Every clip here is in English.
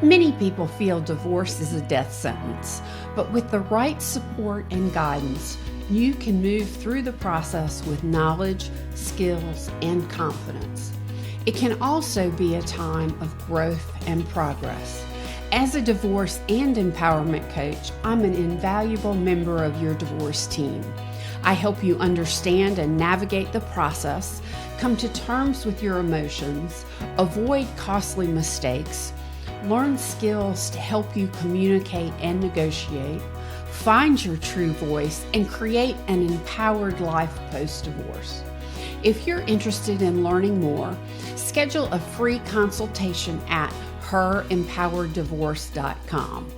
Many people feel divorce is a death sentence, but with the right support and guidance, you can move through the process with knowledge, skills, and confidence. It can also be a time of growth and progress. As a divorce and empowerment coach, I'm an invaluable member of your divorce team. I help you understand and navigate the process, come to terms with your emotions, avoid costly mistakes, learn skills to help you communicate and negotiate, find your true voice, and create an empowered life post-divorce. If you're interested in learning more, schedule a free consultation at herempowereddivorce.com.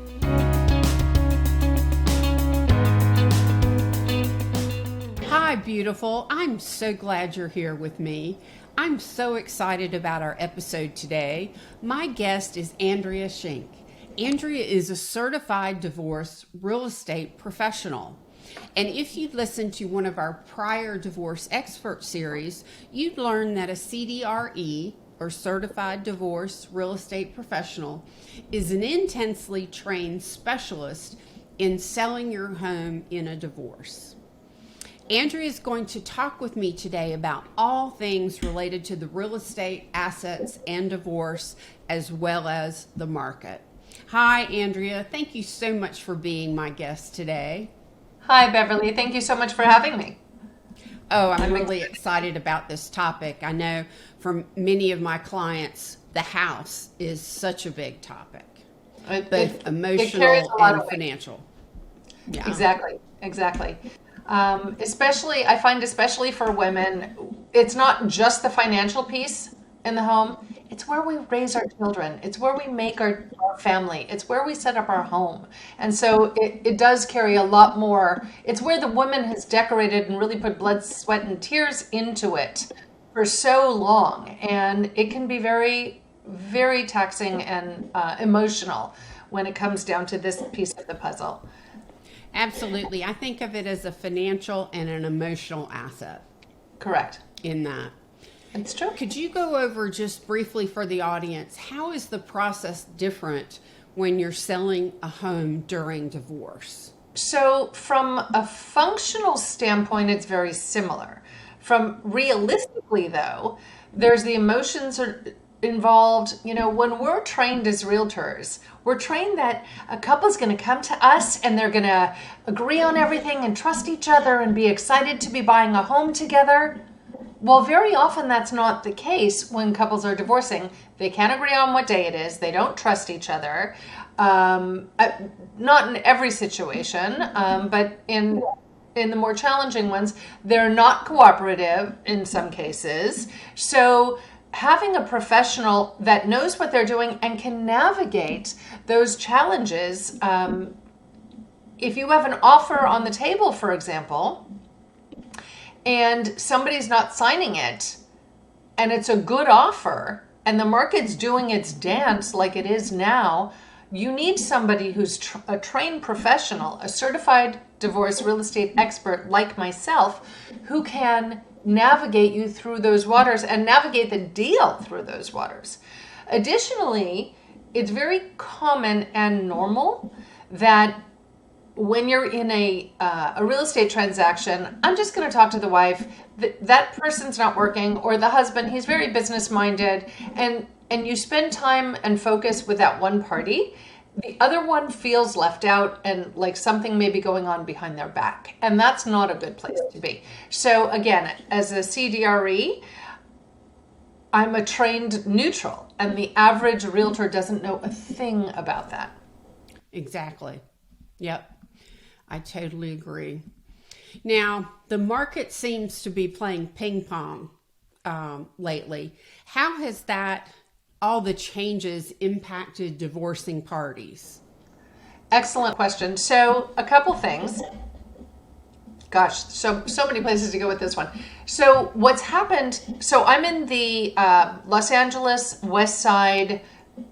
Hi, beautiful. I'm so glad you're here with me. I'm so excited about our episode today. My guest is Andrea Shink. Andrea is a certified divorce real estate professional. And if you'd listened to one of our prior divorce expert series, you'd learn that a CDRE, or Certified Divorce Real Estate Professional, is an intensely trained specialist in selling your home in a divorce. Andrea is going to talk with me today about all things related to the real estate, assets, and divorce, as well as the market. Hi, Andrea. Thank you so much for being my guest today. Hi, Beverly. Thank you so much for having me. Oh, I'm really excited about this topic. I know for many of my clients, the house is such a big topic, both emotional and financial. Yeah. Exactly. Especially for women, it's not just the financial piece in the home. It's where we raise our children. It's where we make our family. It's where we set up our home. And so it does carry a lot more. It's where the woman has decorated and really put blood, sweat, and tears into it for so long. And it can be very, very taxing and emotional when it comes down to this piece of the puzzle. Absolutely. I think of it as a financial and an emotional asset. Correct. In that. It's true. Could you go over just briefly for the audience, how is the process different when you're selling a home during divorce? So from a functional standpoint, it's very similar. From realistically, though, there's the emotions are involved. You know, when we're trained as realtors, we're trained that a couple is going to come to us and they're going to agree on everything and trust each other and be excited to be buying a home together. Well, very often that's not the case when couples are divorcing. They can't agree on what day it is. They don't trust each other. Not in every situation, but in the more challenging ones, they're not cooperative in some cases. So having a professional that knows what they're doing and can navigate those challenges, if you have an offer on the table, for example, and somebody's not signing it, and it's a good offer, and the market's doing its dance like it is now, you need somebody who's a trained professional, a certified divorce real estate expert like myself, who can navigate you through those waters and navigate the deal through those waters. Additionally, it's very common and normal that when you're in a real estate transaction, I'm just going to talk to the wife. That person's not working, or the husband, he's very business minded, and you spend time and focus with that one party. The other one feels left out and like something may be going on behind their back, and that's not a good place to be. So again, as a CDRE, I'm a trained neutral, and the average realtor doesn't know a thing about that. Exactly. Yep. I totally agree. Now, the market seems to be playing ping pong lately. How has all the changes impacted divorcing parties? Excellent question. So a couple things. Gosh, so many places to go with this one. So what's happened, so I'm in the Los Angeles, West Side,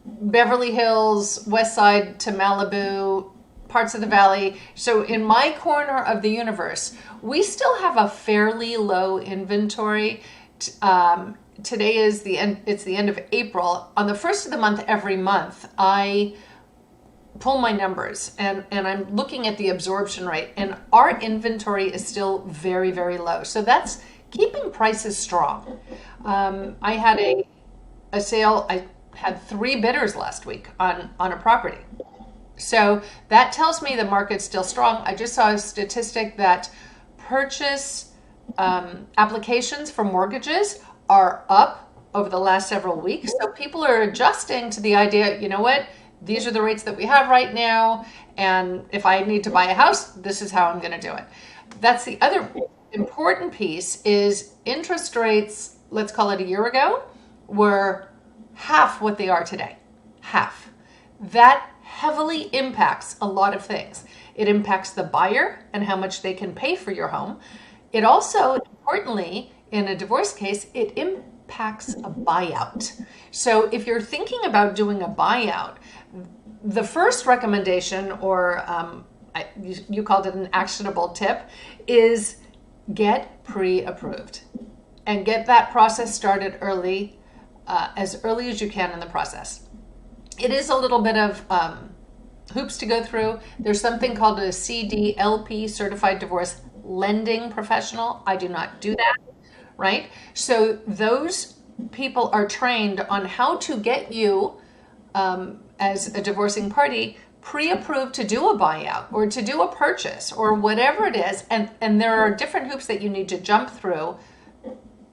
Beverly Hills, West Side to Malibu, parts of the valley. So in my corner of the universe, we still have a fairly low inventory. Today is the end. It's the end of April. On the first of the month, every month, I pull my numbers and I'm looking at the absorption rate, and our inventory is still very, very low. So that's keeping prices strong. I had a sale. I had 3 bidders last week on a property. So that tells me the market's still strong. I just saw a statistic that purchase applications for mortgages are up over the last several weeks. So people are adjusting to the idea, you know what, these are the rates that we have right now. And if I need to buy a house, this is how I'm going to do it. That's the other important piece is interest rates, let's call it a year ago, were half what they are today. Half. That heavily impacts a lot of things. It impacts the buyer and how much they can pay for your home. It also, importantly, in a divorce case, it impacts a buyout. So if you're thinking about doing a buyout, the first recommendation, or you called it an actionable tip, is get pre-approved and get that process started early, as early as you can in the process. It is a little bit of hoops to go through. There's something called a CDLP, Certified Divorce Lending Professional. I do not do that, right? So those people are trained on how to get you, as a divorcing party, pre-approved to do a buyout or to do a purchase or whatever it is. And there are different hoops that you need to jump through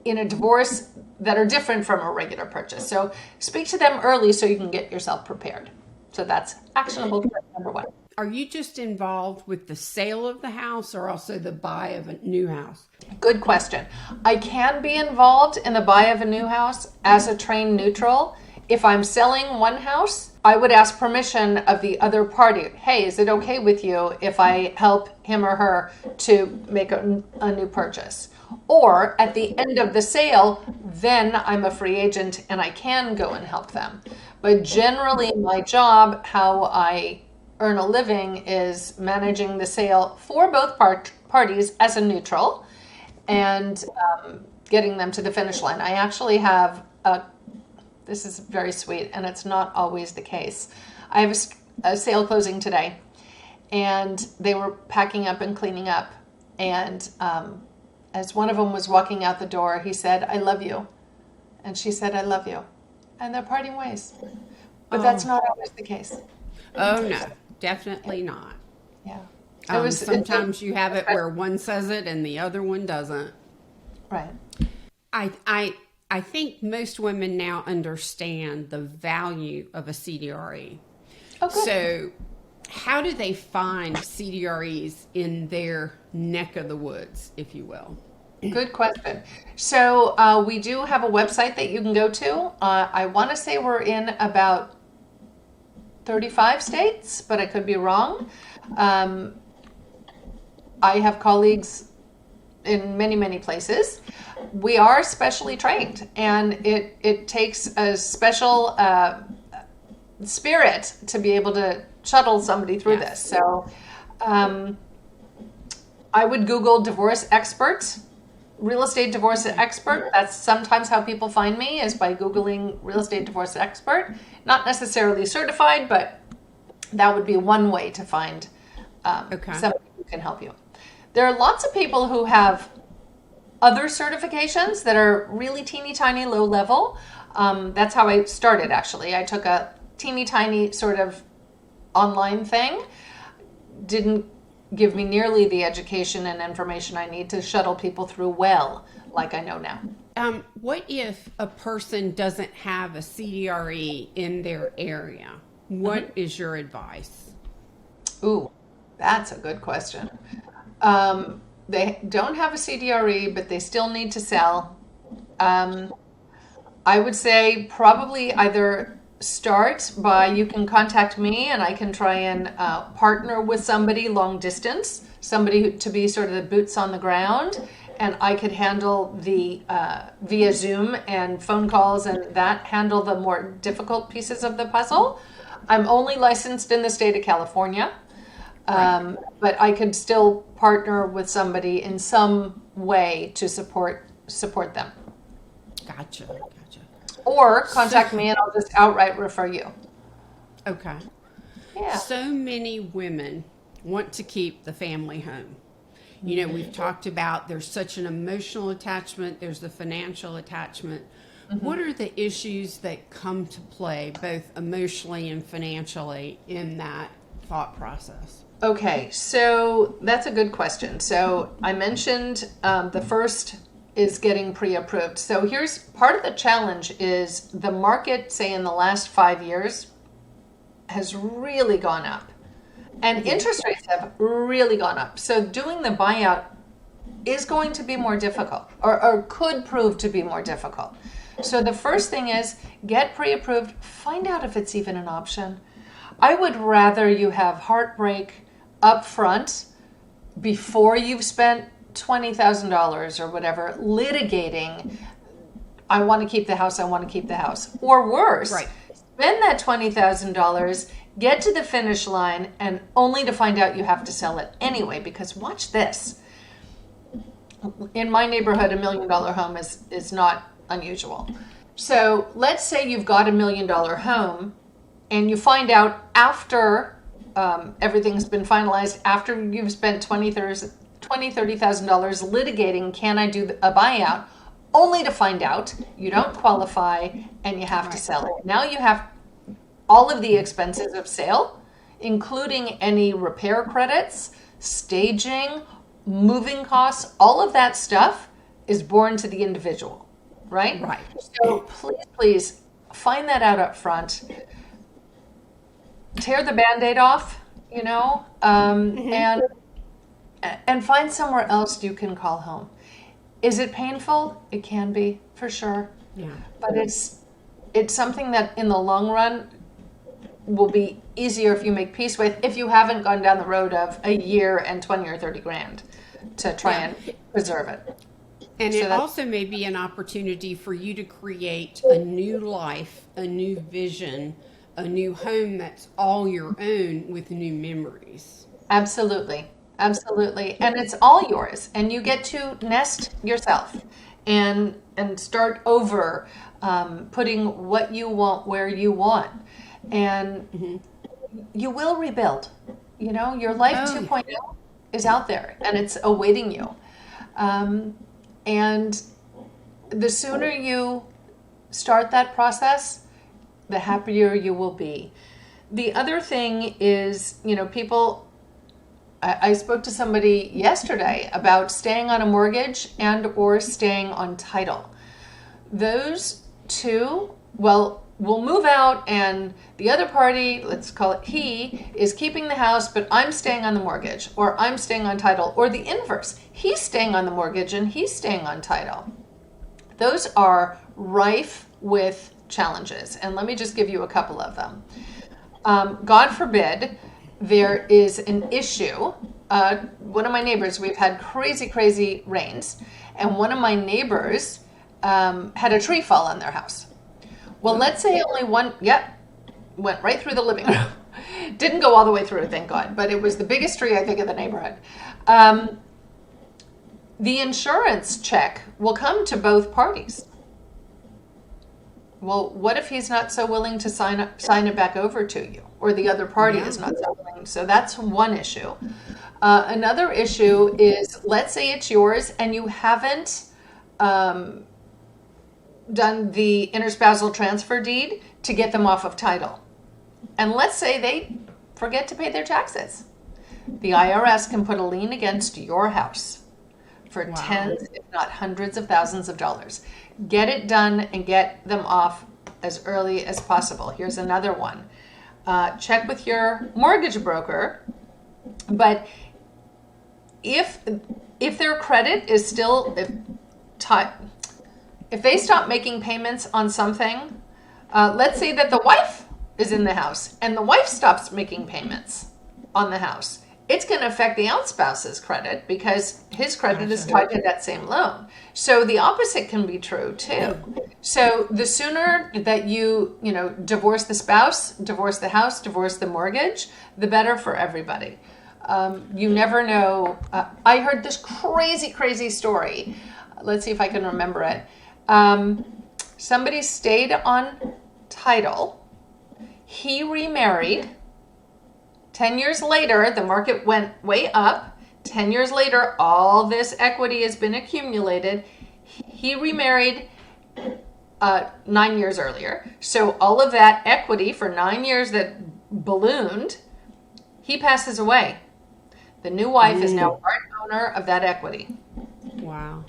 in a divorce that are different from a regular purchase. So speak to them early so you can get yourself prepared. So that's actionable tip number 1. Are you just involved with the sale of the house or also the buy of a new house? Good question. I can be involved in the buy of a new house as a trained neutral. If I'm selling one house, I would ask permission of the other party. Hey, is it okay with you if I help him or her to make a new purchase? Or at the end of the sale, then I'm a free agent and I can go and help them. But generally, my job, how I earn a living, is managing the sale for both parties as a neutral and getting them to the finish line. I actually have this is very sweet, and it's not always the case. I have a sale closing today, and they were packing up and cleaning up. And as one of them was walking out the door, he said, "I love you." And she said, "I love you." And they're parting ways. But that's not always the case. Oh, no, definitely not. Yeah. Sometimes you have it where one says it and the other one doesn't. Right. I think most women now understand the value of a CDRE. Oh, good. So how do they find CDREs in their neck of the woods, if you will? Good question. So we do have a website that you can go to. I want to say we're in about 35 states, but I could be wrong. I have colleagues in many, many places. We are specially trained, and it takes a special spirit to be able to shuttle somebody through this. So I would Google divorce expert, real estate divorce expert. That's sometimes how people find me, is by Googling real estate divorce expert. Not necessarily certified, but that would be one way to find somebody who can help you. There are lots of people who have other certifications that are really teeny tiny, low level. That's how I started, actually. I took a teeny tiny sort of online thing. Didn't give me nearly the education and information I need to shuttle people through well, like I know now. What if a person doesn't have a CDRE in their area? What is your advice? Ooh, that's a good question. They don't have a CDRE, but they still need to sell. I would say probably either start by, you can contact me and I can try and partner with somebody long distance, somebody to be sort of the boots on the ground, and I could handle the via Zoom and phone calls and handle the more difficult pieces of the puzzle. I'm only licensed in the state of California. But I could still partner with somebody in some way to support them. Gotcha. Gotcha. Or contact me and I'll just outright refer you. Okay. Yeah. So many women want to keep the family home. You know, we've talked about there's such an emotional attachment, there's the financial attachment. What are the issues that come to play, both emotionally and financially, in that thought process? Okay, so that's a good question. So I mentioned the first is getting pre-approved. So here's part of the challenge is the market, say in the last 5 years, has really gone up. And interest rates have really gone up. So doing the buyout is going to be more difficult or could prove to be more difficult. So the first thing is get pre-approved, find out if it's even an option. I would rather you have heartbreak up front before you've spent $20,000 or whatever litigating, I want to keep the house, I want to keep the house. Or worse, Right. spend that $20,000, get to the finish line, and only to find out you have to sell it anyway. Because watch this. In my neighborhood, $1 million home is not unusual. So let's say you've got $1 million home and you find out after everything's been finalized, after you've spent $30,000 litigating, can I do a buyout? Only to find out you don't qualify and you have to sell it. Now you have all of the expenses of sale, including any repair credits, staging, moving costs, all of that stuff is borne to the individual, right? Right. So please find that out up front. Tear the Band-Aid off, and find somewhere else you can call home. Is it painful? It can be, for sure. Yeah. But it's something that in the long run will be easier if you make peace with, if you haven't gone down the road of a year and 20 or 30 grand to try and preserve it. And So it that's- also may be an opportunity for you to create a new life, a new vision, a new home that's all your own with new memories. Absolutely. Absolutely. And it's all yours. And you get to nest yourself and start over, putting what you want where you want. And you will rebuild. Your life 2.0 is out there and it's awaiting you. And the sooner you start that process, the happier you will be. The other thing is, people, I spoke to somebody yesterday about staying on a mortgage and or staying on title. Those two, we'll move out and the other party, let's call it he, is keeping the house, but I'm staying on the mortgage, or I'm staying on title, or the inverse. He's staying on the mortgage and he's staying on title. Those are rife with challenges. And let me just give you a couple of them. God forbid there is an issue. One of my neighbors, we've had crazy rains, and one of my neighbors had a tree fall on their house. Well, let's say only one, went right through the living room. Didn't go all the way through, thank God, but it was the biggest tree, I think, in the neighborhood. The insurance check will come to both parties. Well, what if he's not so willing to sign it back over to you, or the other party is not so willing? So that's one issue. Another issue is, let's say it's yours and you haven't done the interspousal transfer deed to get them off of title. And let's say they forget to pay their taxes. The IRS can put a lien against your house for tens, if not hundreds of thousands of dollars. Get it done and get them off as early as possible. Here's another one. Check with your mortgage broker, but if their credit is still, if they stop making payments on something, let's say that the wife is in the house and the wife stops making payments on the house, it's going to affect the outspouse's credit because his credit is tied to that same loan. So the opposite can be true too. So the sooner that you divorce the spouse, divorce the house, divorce the mortgage, the better for everybody. You never know. I heard this crazy story. Let's see if I can remember it. Somebody stayed on title. He remarried. 10 years later, the market went way up. 10 years later, all this equity has been accumulated. He remarried 9 years earlier. So all of that equity for 9 years that ballooned, he passes away. The new wife is now part owner of that equity. Wow.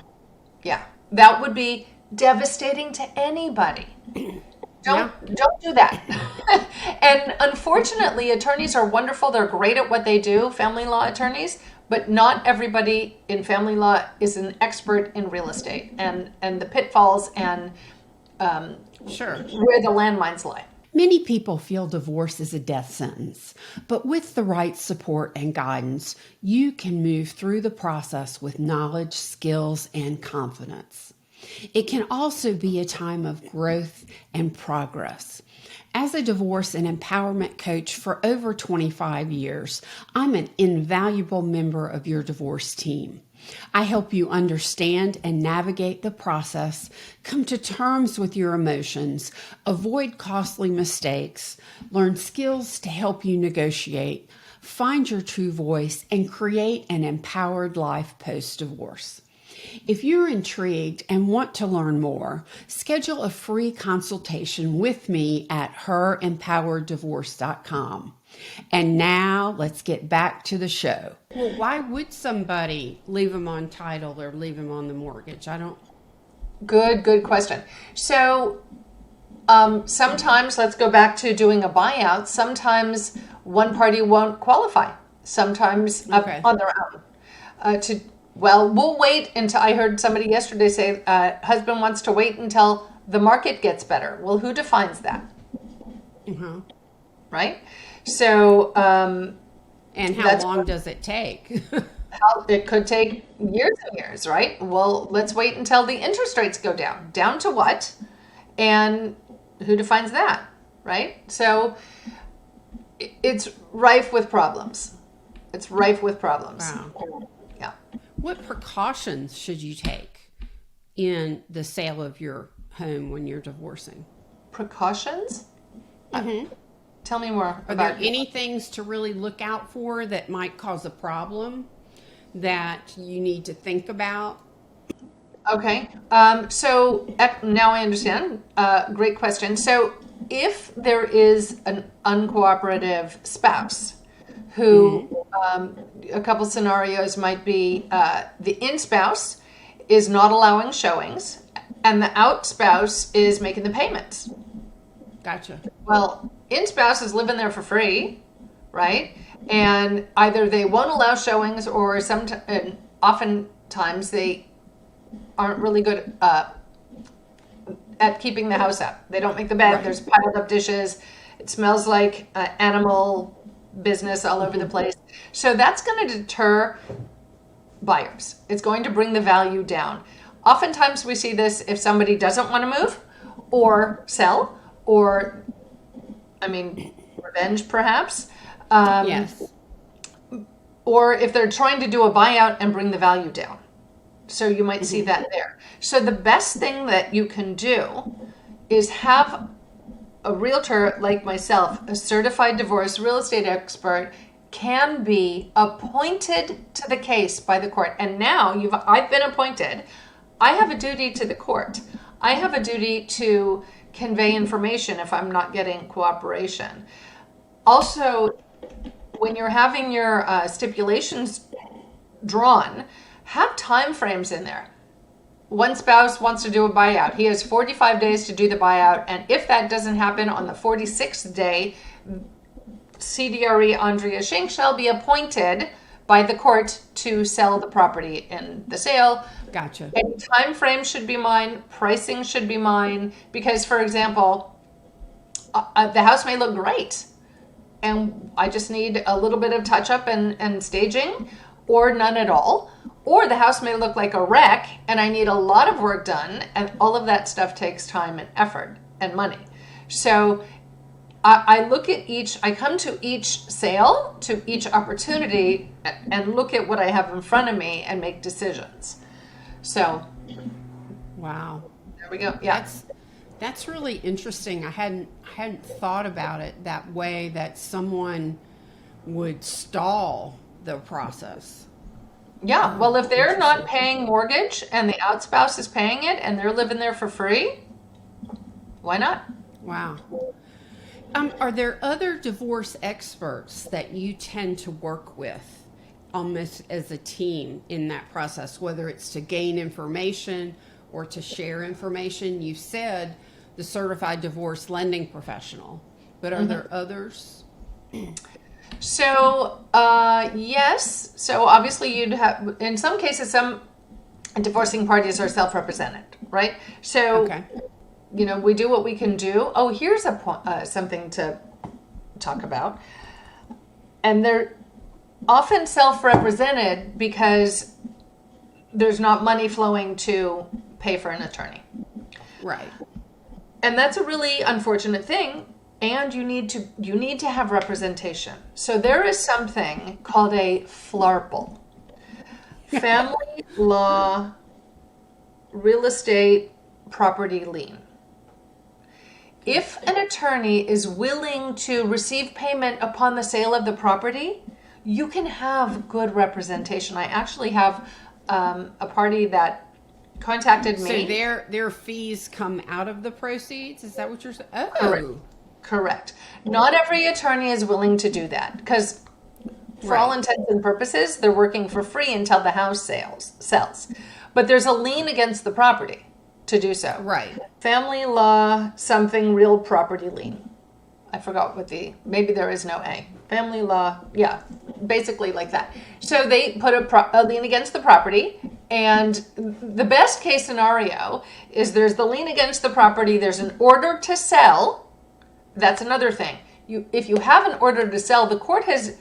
Yeah, that would be devastating to anybody. Don't do that. And unfortunately, attorneys are wonderful. They're great at what they do, family law attorneys, but not everybody in family law is an expert in real estate and the pitfalls and where the landmines lie. Many people feel divorce is a death sentence, but with the right support and guidance, you can move through the process with knowledge, skills, and confidence. It can also be a time of growth and progress. As a divorce and empowerment coach for over 25 years, I'm an invaluable member of your divorce team. I help you understand and navigate the process, come to terms with your emotions, avoid costly mistakes, learn skills to help you negotiate, find your true voice, and create an empowered life post-divorce. If you're intrigued and want to learn more, schedule a free consultation with me at herempowereddivorce.com. And now let's get back to the show. Well, why would somebody leave them on title or leave them on the mortgage? Good question. So sometimes, let's go back to doing a buyout. Sometimes one party won't qualify. Sometimes on their own. We'll wait until, I heard somebody yesterday say, husband wants to wait until the market gets better. Well, who defines that? Mm-hmm. Right? So, and how long does it take? It could take years and years, right? Well, let's wait until the interest rates go down. Down to what? And who defines that, right? So it's rife with problems. Wow. Yeah. What precautions should you take in the sale of your home when you're divorcing? Precautions? Mm-hmm. Tell me more. Are there any things to really look out for that might cause a problem that you need to think about? Okay. So now I understand. Great question. So if there is an uncooperative spouse who, a couple scenarios might be the in-spouse is not allowing showings and the out-spouse is making the payments. Gotcha. Well, in-spouse is living there for free, right? And either they won't allow showings or oftentimes they aren't really good at keeping the house up. They don't make the bed. Right. There's piled up dishes. It smells like animal business all over the place. So that's going to deter buyers. It's going to bring the value down. Oftentimes we see this if somebody doesn't want to move or sell or, revenge perhaps. Yes. Or if they're trying to do a buyout and bring the value down. So you might see that there. So the best thing that you can do is have a realtor like myself, a certified divorce real estate expert, can be appointed to the case by the court. And now I've been appointed. I have a duty to the court. I have a duty to convey information if I'm not getting cooperation. Also, when you're having your stipulations drawn, have time frames in there. One spouse wants to do a buyout. He has 45 days to do the buyout, and if that doesn't happen on the 46th day, CDRE Andrea Shink shall be appointed by the court to sell the property in the sale. Gotcha. And time frame should be mine, pricing should be mine, because, for example, the house may look great, and I just need a little bit of touch-up and staging, or none at all. Or the house may look like a wreck, and I need a lot of work done, and all of that stuff takes time and effort and money. So I come to each sale, to each opportunity, and look at what I have in front of me and make decisions. So, wow. There we go. Yeah. That's really interesting. I hadn't thought about it that way, that someone would stall the process. Yeah. Well, if they're not Interesting. paying mortgage and the outspouse is paying it and they're living there for free, why not? Wow. Are there other divorce experts that you tend to work with almost as a team in that process, whether it's to gain information or to share information? You said the certified divorce lending professional, but are there others? So, yes. So obviously you'd have, in some cases, some divorcing parties are self-represented, right? So, Okay. we do what we can do. Oh, here's something to talk about. And they're often self-represented because there's not money flowing to pay for an attorney. Right. And that's a really unfortunate thing. And you need to have representation. So there is something called a FLARPL, Family Law Real Estate Property Lien. If an attorney is willing to receive payment upon the sale of the property, you can have good representation. I actually have a party that contacted me. So their fees come out of the proceeds? Is that what you're saying? Correct. Oh, Correct. Not every attorney is willing to do that because, for all right. intents and purposes, they're working for free until the house sells. But there's a lien against the property to do so. Right. Family law, something real property lien. I forgot maybe there is no A. Family law, yeah, basically like that. So they put a lien against the property, and the best case scenario is there's the lien against the property, there's an order to sell. That's another thing. If you have an order to sell, the court has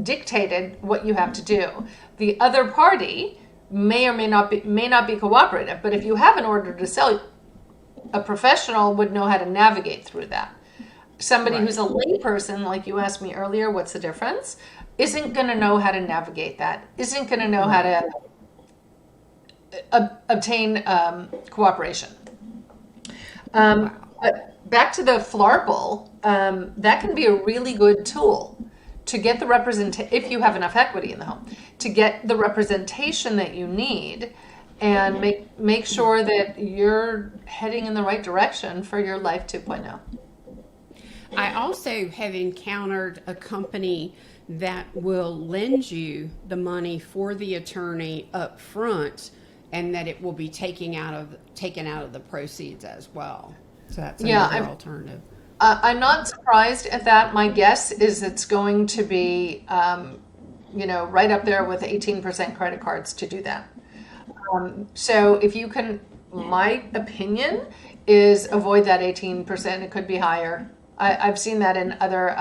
dictated what you have to do. The other party may or may not be cooperative, but if you have an order to sell, a professional would know how to navigate through that. Somebody Right. who's a lay person, like you asked me earlier, what's the difference? Isn't going to know how to navigate that. Isn't going to know how to obtain cooperation. Wow. But back to the FLARPL, that can be a really good tool to get the if you have enough equity in the home, to get the representation that you need and make sure that you're heading in the right direction for your life 2.0. I also have encountered a company that will lend you the money for the attorney up front, and that it will be taken out of the proceeds as well. So that's another alternative. I'm not surprised at that. My guess is it's going to be, right up there with 18% credit cards to do that. So if you can, my opinion is avoid that 18%. It could be higher. I've seen that in other,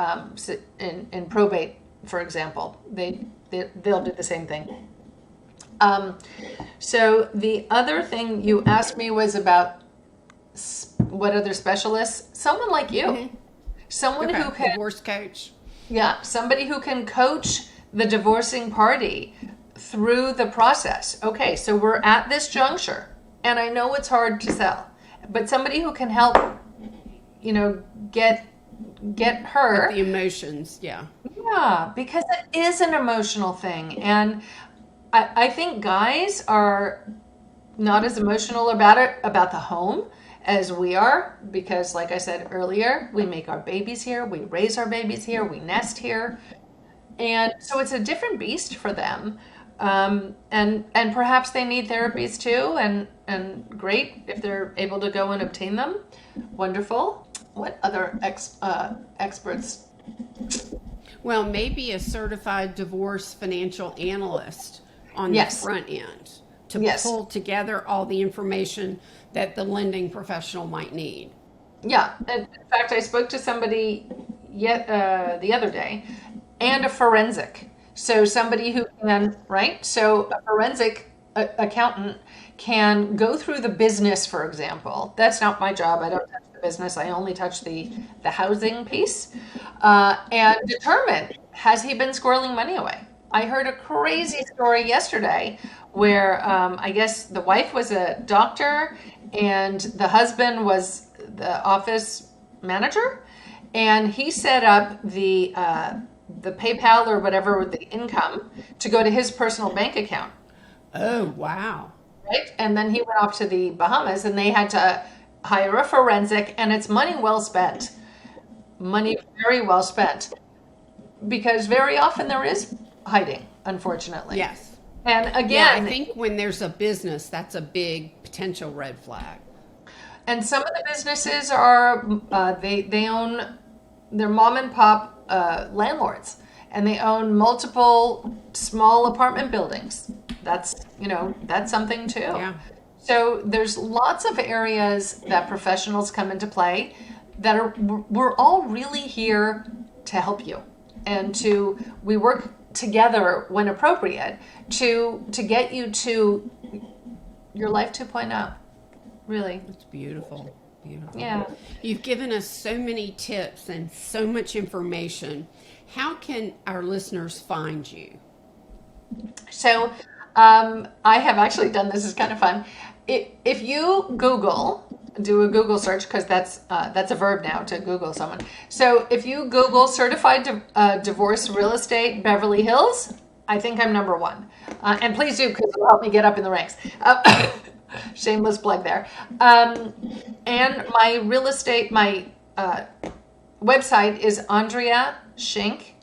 in probate, for example. They'll do the same thing. So the other thing you asked me was about what other specialists? Someone like you. Someone Okay. who can, Divorce coach. yeah, somebody who can coach the divorcing party through the process. Okay, so we're at this juncture, and I know it's hard to sell, but somebody who can help, get her. The emotions, yeah. Yeah, because it is an emotional thing, and I think guys are not as emotional about the home as we are, because like I said earlier, we make our babies here, we raise our babies here, we nest here, and so it's a different beast for them. And perhaps they need therapies too, and great if they're able to go and obtain them. Wonderful. What other experts? Well, maybe a certified divorce financial analyst on Yes. the front end to Yes. pull together all the information that the lending professional might need. Yeah, and in fact, I spoke to somebody the other day, and a forensic. So somebody who can, right? So a forensic accountant can go through the business, for example. That's not my job. I don't touch the business. I only touch the housing piece, and determine, has he been squirreling money away? I heard a crazy story yesterday where I guess the wife was a doctor and the husband was the office manager, and he set up the PayPal or whatever with the income to go to his personal bank account. Oh, wow. Right? And then he went off to the Bahamas and they had to hire a forensic, and it's money well spent. Money very well spent. Because very often there is hiding, unfortunately. Yes. And Yeah, again, I think when there's a business, that's a big potential red flag. and some of the businesses are, they own, they're mom and pop landlords, and they own multiple small apartment buildings. That's, that's something too. Yeah. So there's lots of areas that professionals come into play that we're all really here to help you, and we work together when appropriate to get you to your life 2.0. Really. It's beautiful. Beautiful. Yeah. You've given us so many tips and so much information. How can our listeners find you? So I have actually done this. Is kind of fun. If you do a Google search, because that's a verb now, to Google someone. So if you Google certified divorce real estate Beverly Hills, I think I'm number one. And please do, because it'll help me get up in the ranks. Shameless plug there. And my real estate, my website is Andrea Shink,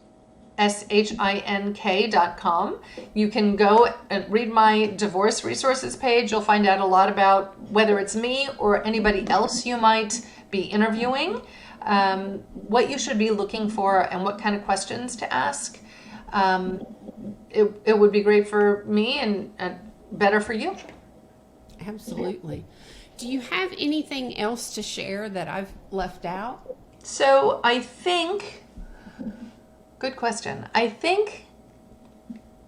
shink.com. You can go and read my divorce resources page. You'll find out a lot about whether it's me or anybody else you might be interviewing, what you should be looking for, and what kind of questions to ask. It would be great for me and better for you. Absolutely. Do you have anything else to share that I've left out? So I think, good question. I think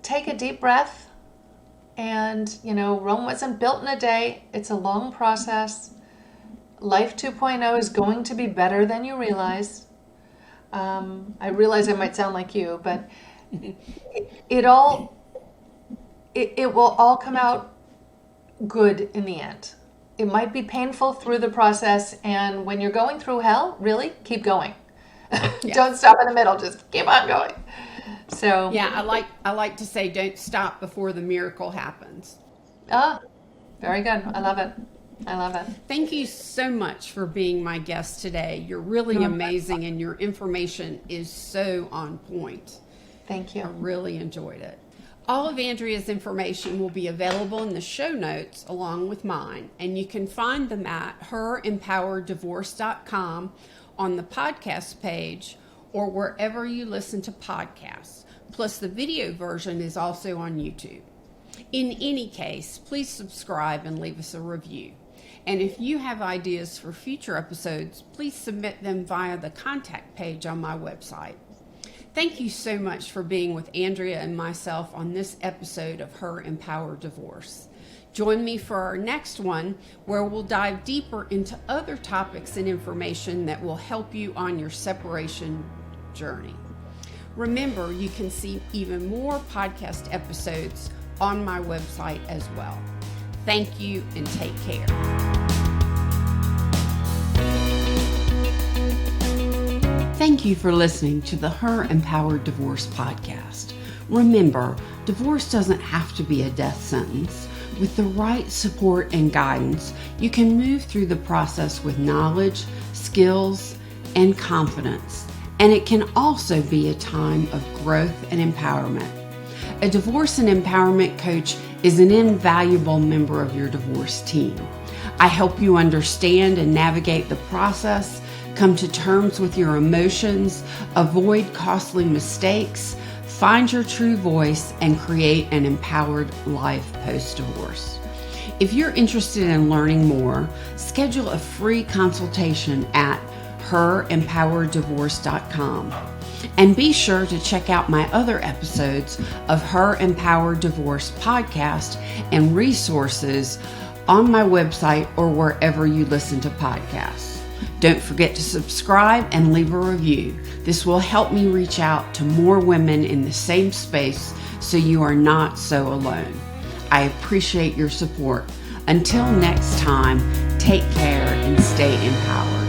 take a deep breath, and, Rome wasn't built in a day. It's a long process. Life 2.0 is going to be better than you realize. I realize I might sound like you, but it will all come out good in the end. It might be painful through the process, and when you're going through hell, really keep going. Yeah. Don't stop in the middle, just keep on going. So yeah, I like to say, don't stop before the miracle happens. Very good. I love it. Thank you so much for being my guest today. You're really amazing, and your information is so on point. Thank you. I really enjoyed it. All of Andrea's information will be available in the show notes along with mine, and you can find them at herempowereddivorce.com on the podcast page or wherever you listen to podcasts. Plus, the video version is also on YouTube. In any case, please subscribe and leave us a review. And if you have ideas for future episodes, please submit them via the contact page on my website. Thank you so much for being with Andrea and myself on this episode of Her Empowered Divorce. Join me for our next one, where we'll dive deeper into other topics and information that will help you on your separation journey. Remember, you can see even more podcast episodes on my website as well. Thank you and take care. Thank you for listening to the Her Empowered Divorce podcast. Remember, divorce doesn't have to be a death sentence. With the right support and guidance, you can move through the process with knowledge, skills, and confidence. And it can also be a time of growth and empowerment. A divorce and empowerment coach is an invaluable member of your divorce team. I help you understand and navigate the process, come to terms with your emotions, avoid costly mistakes, find your true voice, and create an empowered life post-divorce. If you're interested in learning more, schedule a free consultation at herempowereddivorce.com. And be sure to check out my other episodes of Her Empowered Divorce podcast and resources on my website or wherever you listen to podcasts. Don't forget to subscribe and leave a review. This will help me reach out to more women in the same space so you are not so alone. I appreciate your support. Until next time, take care and stay empowered.